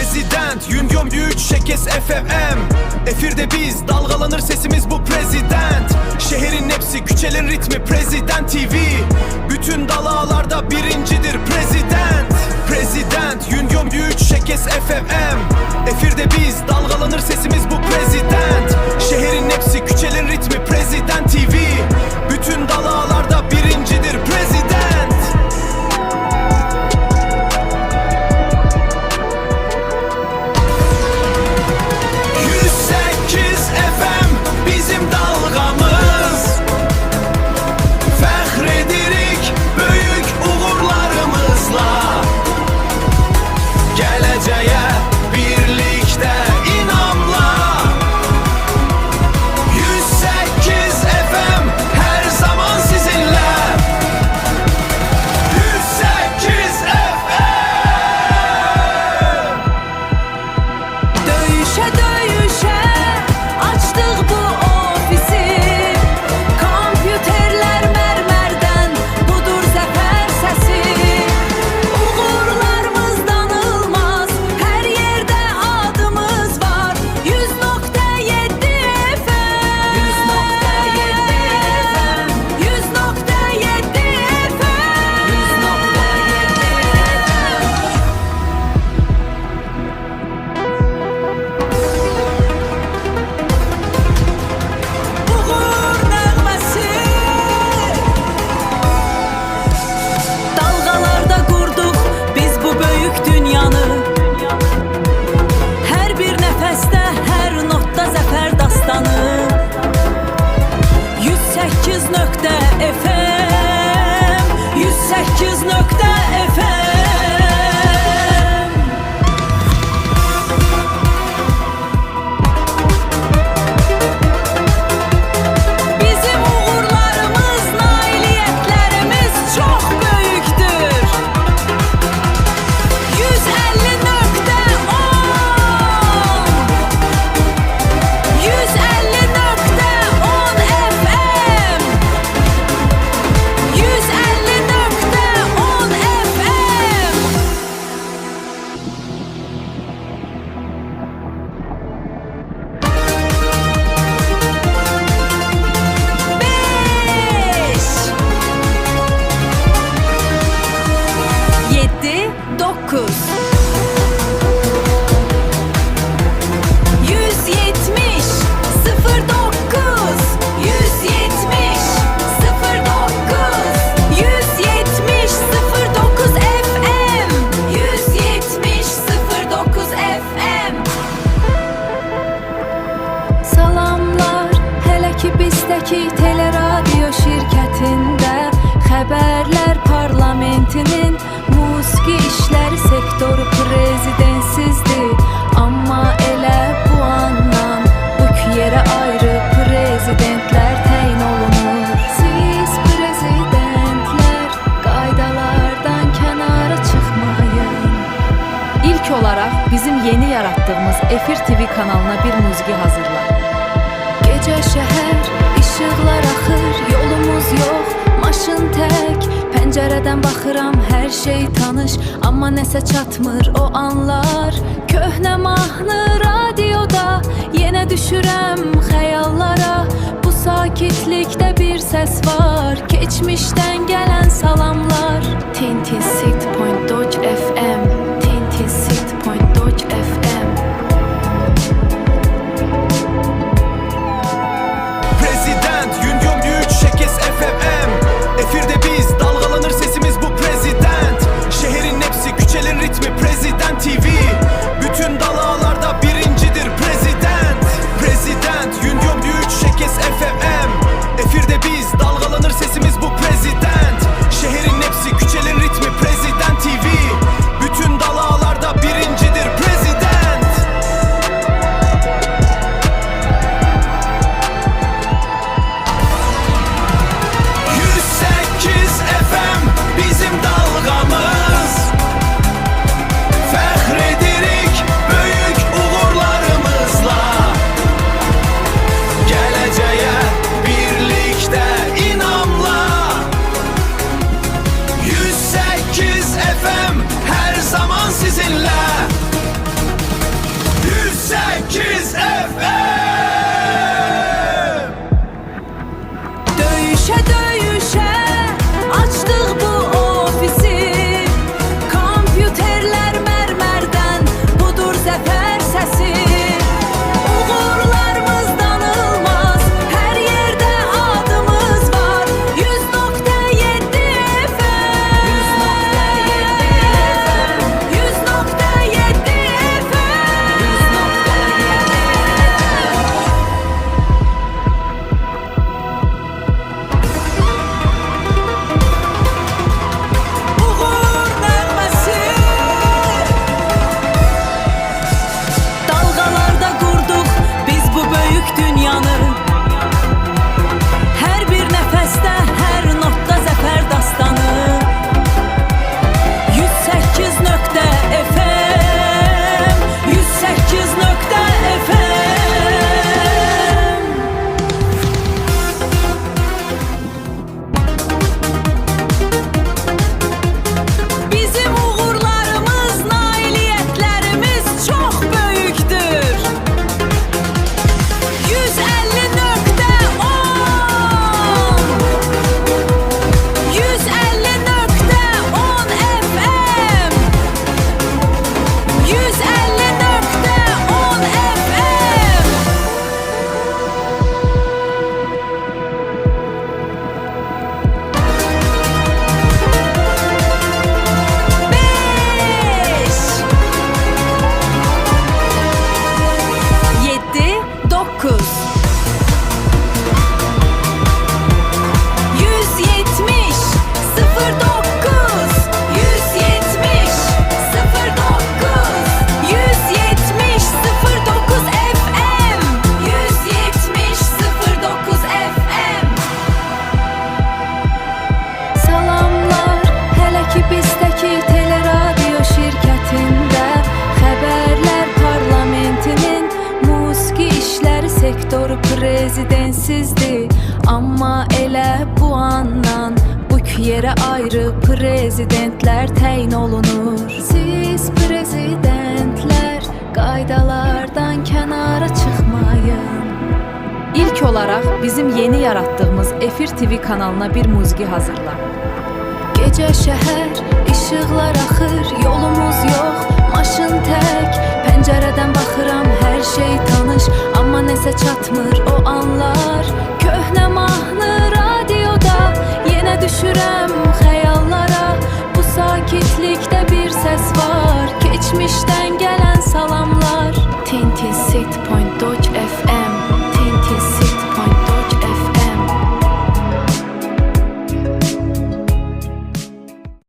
Prezident, Yungom Büyük Şekes FFM. Efirde biz, dalgalanır sesimiz bu prezident. Şehrin hepsi, küçelerin ritmi Prezident TV. Bütün dalalarda birincidir prezident. Prezident, Yungom Büyük Şekes FFM. Efirde biz, dalgalanır sesimiz bu prezident. Şehrin hepsi, küçelerin ritmi Prezident TV. Bütün dalalarda birincidir prezident. Teleradyo şirkətində xəbərlər parlamentinin musiqi işləri sektoru prezidentsizdir. Amma elə bu andan bu yerə ayrı prezidentlər təyin olunur. Siz prezidentlər qaydalardan kənara çıxmayın. İlk olaraq bizim yeni yarattığımız Efir TV kanalına bir musiqi hazırla. Gecə şəhər, işıqlar axır, yolumuz yox, maşın tək. Pəncərədən baxıram, hər şey tanış, amma nəsə çatmır o anlar. Köhnə mahnı radioda, yenə düşürəm xəyallara. Bu sakitlikdə bir səs var, keçmişdən gələn salamlar. Tintinsit.fm, Tintinsit.fm. Efirde biz, dalgalanır sesimiz bu prezident. Şehrin hepsi, küçelerin ritmi Prezident TV. Bütün dalalarda birincidir prezident. Prezident, Yungom Büyük Şekes FFM. Efirde biz, dalgalanır sesimiz bu prezident. Şehrin hepsi, küçelerin ritmi Prezident TV. prezidentsizdir. Amma elə bu andan bu iki yerə ayrı prezidentlər təyin olunur. Siz prezidentlər qaydalardan kənara çıxmayın. İlk olaraq bizim yeni yaratdığımız Efir TV kanalına bir musiqi hazırla. Gecə şəhər, işıqlar axır, yolumuz yox, maşın tək. Pəncərədən baxıram, hər şey tanış, amma nəsə çatmır o anlar. Köhnə mahnı radioda, yenə düşürəm xəyallara. Bu sakitlikdə bir səs var, keçmişdən gələn salamlar. Tintin Set Point Dodge FM